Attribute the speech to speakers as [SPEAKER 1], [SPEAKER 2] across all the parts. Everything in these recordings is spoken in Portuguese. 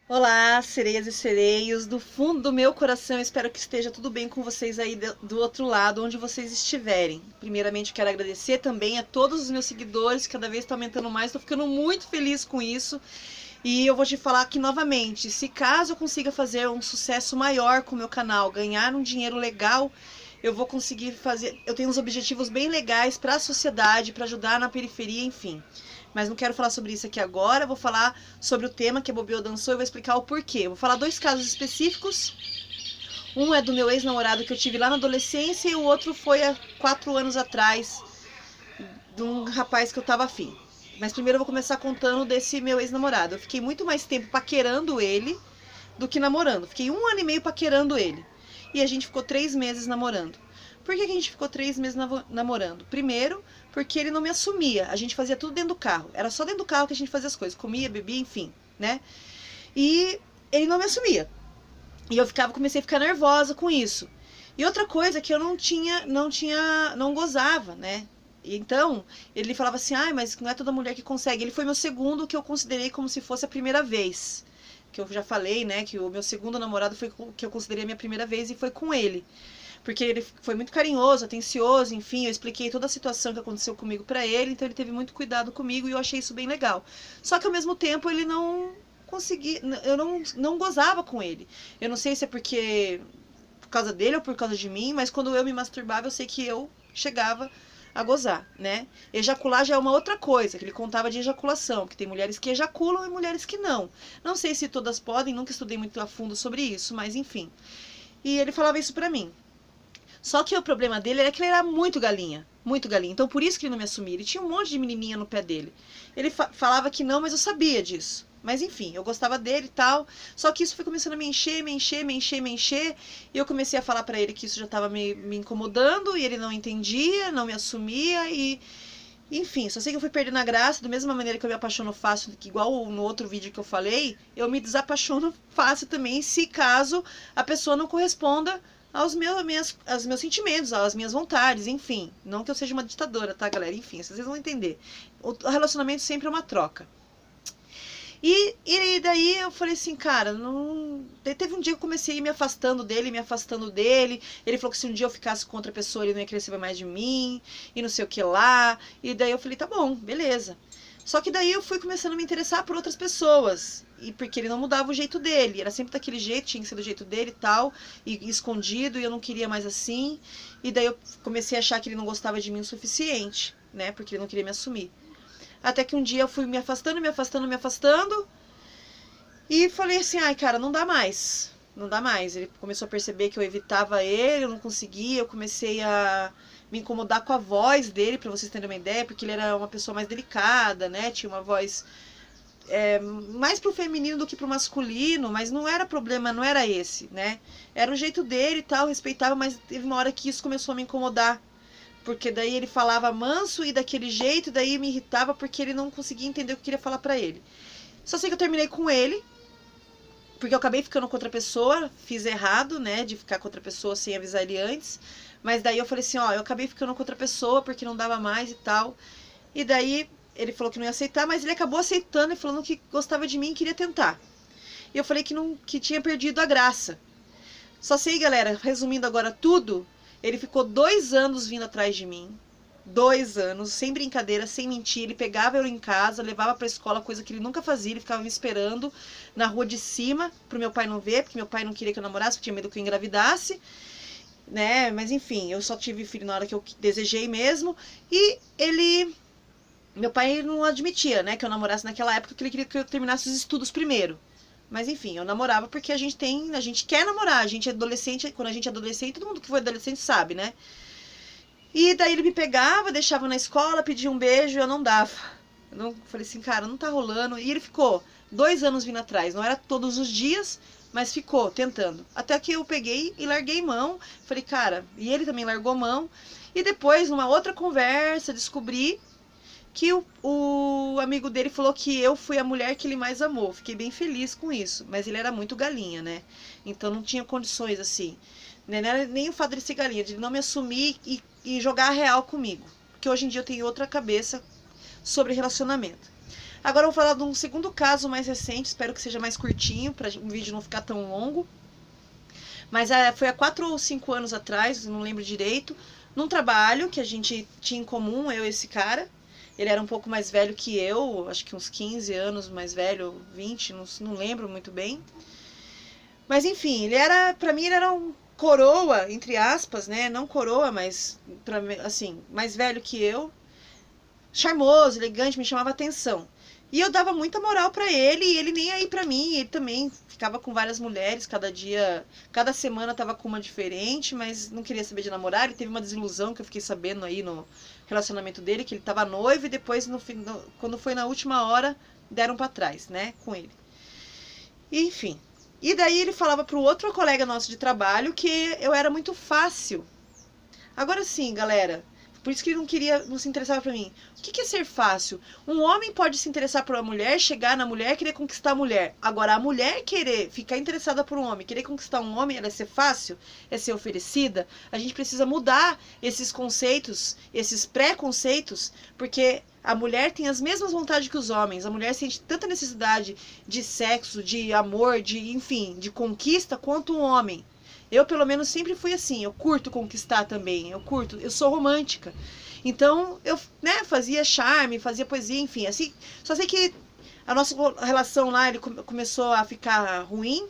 [SPEAKER 1] Olá, sereias e sereios, do fundo do meu coração, espero que esteja tudo bem com vocês aí do outro lado, onde vocês estiverem. Primeiramente, quero agradecer também a todos os meus seguidores, cada vez está aumentando mais, estou ficando muito feliz com isso. E eu vou te falar aqui novamente, se caso eu consiga fazer um sucesso maior com o meu canal, ganhar um dinheiro legal, eu vou conseguir fazer, eu tenho uns objetivos bem legais para a sociedade, para ajudar na periferia, enfim. Mas não quero falar sobre isso aqui agora, vou falar sobre o tema que a Bobeu dançou e vou explicar o porquê. Vou falar dois casos específicos. Um é do meu ex-namorado que eu tive lá na adolescência e o outro foi há 4 anos atrás, de um rapaz que eu tava afim. Mas primeiro eu vou começar contando desse meu ex-namorado. Eu fiquei muito mais tempo paquerando ele do que namorando. Fiquei 1 ano e meio paquerando ele. E a gente ficou 3 meses namorando. Por que a gente ficou 3 meses namorando? Primeiro, porque ele não me assumia. A gente fazia tudo dentro do carro. Era só dentro do carro que a gente fazia as coisas. Comia, bebia, enfim, né? E ele não me assumia. E eu comecei a ficar nervosa com isso. E outra coisa que eu não gozava, né? Então, ele falava assim, mas não é toda mulher que consegue. Ele foi meu segundo, que eu considerei como se fosse a primeira vez. Que eu já falei, né, que o meu segundo namorado foi que eu considerei a minha primeira vez e foi com ele. Porque ele foi muito carinhoso, atencioso, enfim, eu expliquei toda a situação que aconteceu comigo pra ele, então ele teve muito cuidado comigo e eu achei isso bem legal. Só que ao mesmo tempo ele não conseguia, eu não gozava com ele. Eu não sei se é porque por causa dele ou por causa de mim, mas quando eu me masturbava, eu sei que eu chegava a gozar, né? Ejacular já é uma outra coisa, que ele contava de ejaculação, que tem mulheres que ejaculam e mulheres que não. Não sei se todas podem, nunca estudei muito a fundo sobre isso, mas enfim. E ele falava isso pra mim. Só que o problema dele era que ele era muito galinha. Muito galinha. Então por isso que ele não me assumia. Ele tinha um monte de menininha no pé dele. Ele falava que não, mas eu sabia disso. Mas enfim, eu gostava dele e tal. Só que isso foi começando a me encher, me encher, me encher, me encher. E eu comecei a falar pra ele que isso já tava me incomodando. E ele não entendia, não me assumia. E enfim, só sei que eu fui perdendo a graça. Da mesma maneira que eu me apaixono fácil, que igual no outro vídeo que eu falei, eu me desapaixono fácil também, se caso a pessoa não corresponda aos meus sentimentos, às minhas vontades, enfim. Não que eu seja uma ditadora, tá, galera? Enfim, vocês vão entender. O relacionamento sempre é uma troca. E daí eu falei assim, cara, não. Daí teve um dia que eu comecei a ir me afastando dele, me afastando dele. Ele falou que se um dia eu ficasse com outra pessoa, ele não ia querer saber mais de mim, e não sei o que lá. E daí eu falei, tá bom, beleza. Só que daí eu fui começando a me interessar por outras pessoas. E porque ele não mudava o jeito dele. Era sempre daquele jeito, tinha que ser do jeito dele e tal. E escondido, e eu não queria mais assim. E daí eu comecei a achar que ele não gostava de mim o suficiente, né? Porque ele não queria me assumir. Até que um dia eu fui me afastando, me afastando, me afastando. E falei assim, ai cara, não dá mais. Não dá mais. Ele começou a perceber que eu evitava ele, eu não conseguia. Eu comecei a me incomodar com a voz dele, pra vocês terem uma ideia, porque ele era uma pessoa mais delicada, né? Tinha uma voz mais pro feminino do que pro masculino, mas não era problema, não era esse, né? Era o jeito dele e tal, respeitava, mas teve uma hora que isso começou a me incomodar. Porque daí ele falava manso e daquele jeito, e daí me irritava porque ele não conseguia entender o que eu queria falar pra ele. Só sei que eu terminei com ele, porque eu acabei ficando com outra pessoa, fiz errado, né, de ficar com outra pessoa sem avisar ele antes. Mas daí eu falei assim, ó, eu acabei ficando com outra pessoa porque não dava mais e tal. E daí ele falou que não ia aceitar, mas ele acabou aceitando e falando que gostava de mim e queria tentar. E eu falei que não, que tinha perdido a graça. Só sei, galera, resumindo agora tudo, ele ficou 2 anos vindo atrás de mim. 2 anos, sem brincadeira, sem mentir. Ele pegava eu em casa, levava pra escola, coisa que ele nunca fazia. Ele ficava me esperando na rua de cima, pro meu pai não ver, porque meu pai não queria que eu namorasse, porque tinha medo que eu engravidasse, né? Mas enfim, eu só tive filho na hora que eu desejei mesmo. E ele... Meu pai não admitia, né, que eu namorasse naquela época, porque ele queria que eu terminasse os estudos primeiro. Mas enfim, eu namorava porque a gente quer namorar, a gente é adolescente, quando a gente é adolescente, todo mundo que foi adolescente sabe, né? E daí ele me pegava, deixava na escola, pedia um beijo e eu não dava. Eu não, falei assim, cara, não tá rolando. E ele ficou 2 anos vindo atrás, não era todos os dias, mas ficou tentando. Até que eu peguei e larguei mão, falei, cara, e ele também largou mão. E depois, numa outra conversa, descobri que o amigo dele falou que eu fui a mulher que ele mais amou. Fiquei bem feliz com isso, mas ele era muito galinha, né? Então não tinha condições assim. Não era nem o fato de ele ser galinha, de não me assumir e jogar a real comigo. Porque hoje em dia eu tenho outra cabeça sobre relacionamento. Agora eu vou falar de um segundo caso mais recente, espero que seja mais curtinho, para o vídeo não ficar tão longo. Mas foi há 4 ou 5 anos atrás, não lembro direito, num trabalho que a gente tinha em comum, eu e esse cara. Ele era um pouco mais velho que eu, acho que uns 15 anos mais velho, 20, não lembro muito bem. Mas enfim, pra mim ele era um coroa, entre aspas, né? Não coroa, mas assim, mais velho que eu. Charmoso, elegante, me chamava atenção. E eu dava muita moral pra ele e ele nem aí pra mim. Ele também ficava com várias mulheres, cada semana tava com uma diferente, mas não queria saber de namorar. Ele teve uma desilusão que eu fiquei sabendo aí no relacionamento dele, que ele tava noivo e depois, quando foi na última hora, deram pra trás, né, com ele. E, enfim. E daí ele falava pro outro colega nosso de trabalho que eu era muito fácil. Agora sim, galera, por isso que ele não se interessava por mim. O que é ser fácil? Um homem pode se interessar por uma mulher, chegar na mulher, querer conquistar a mulher. Agora, a mulher querer ficar interessada por um homem, querer conquistar um homem, ela é ser fácil? É ser oferecida? A gente precisa mudar esses conceitos, esses preconceitos, porque a mulher tem as mesmas vontades que os homens. A mulher sente tanta necessidade de sexo, de amor, enfim, de conquista, quanto um homem. Eu, pelo menos, sempre fui assim. Eu curto conquistar também. Eu sou romântica. Então, eu, né, fazia charme, fazia poesia, enfim. Assim, só sei que a nossa relação lá, ele começou a ficar ruim.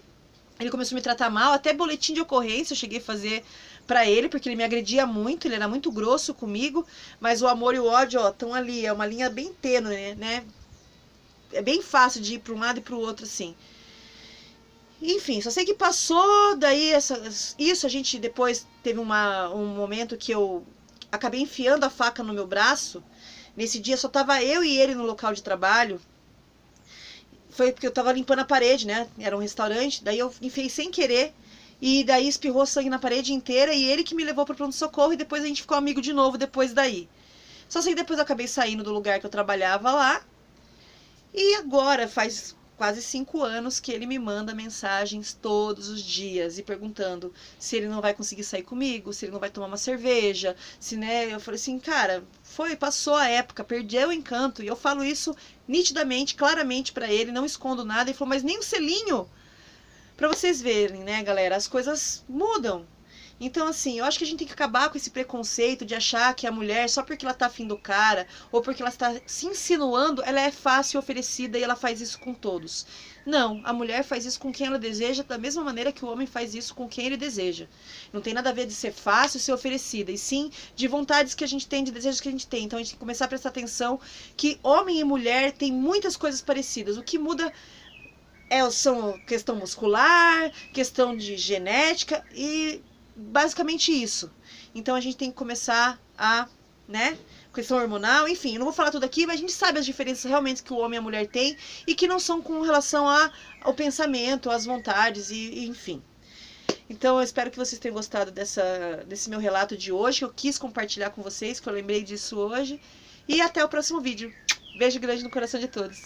[SPEAKER 1] Ele começou a me tratar mal. Até boletim de ocorrência eu cheguei a fazer pra ele, porque ele me agredia muito. Ele era muito grosso comigo. Mas o amor e o ódio, ó, estão ali. É uma linha bem tênue, né? É bem fácil de ir pra um lado e pro outro, assim. Enfim, só sei que passou, daí isso a gente depois teve um momento que eu acabei enfiando a faca no meu braço. Nesse dia só tava eu e ele no local de trabalho. Foi porque eu tava limpando a parede, né? Era um restaurante, daí eu enfiei sem querer. E daí espirrou sangue na parede inteira e ele que me levou para pronto-socorro e depois a gente ficou amigo de novo depois daí. Só sei que depois eu acabei saindo do lugar que eu trabalhava lá. E agora faz quase 5 anos que ele me manda mensagens todos os dias e perguntando se ele não vai conseguir sair comigo, se ele não vai tomar uma cerveja, se, né, eu falei assim, cara, passou a época, perdeu o encanto, e eu falo isso nitidamente, claramente pra ele, não escondo nada, ele falou, mas nem um selinho, pra vocês verem, né, galera, as coisas mudam. Então, assim, eu acho que a gente tem que acabar com esse preconceito de achar que a mulher, só porque ela tá afim do cara, ou porque ela está se insinuando, ela é fácil, oferecida e ela faz isso com todos. Não, a mulher faz isso com quem ela deseja, da mesma maneira que o homem faz isso com quem ele deseja. Não tem nada a ver de ser fácil, ser oferecida, e sim de vontades que a gente tem, de desejos que a gente tem. Então a gente tem que começar a prestar atenção que homem e mulher têm muitas coisas parecidas. O que muda são questão muscular, questão de genética e basicamente isso. Então a gente tem que começar a, né, questão hormonal, enfim, eu não vou falar tudo aqui, mas a gente sabe as diferenças realmente que o homem e a mulher têm e que não são com relação ao pensamento, às vontades e enfim. Então eu espero que vocês tenham gostado desse meu relato de hoje, que eu quis compartilhar com vocês, que eu lembrei disso hoje. E até o próximo vídeo. Beijo grande no coração de todos.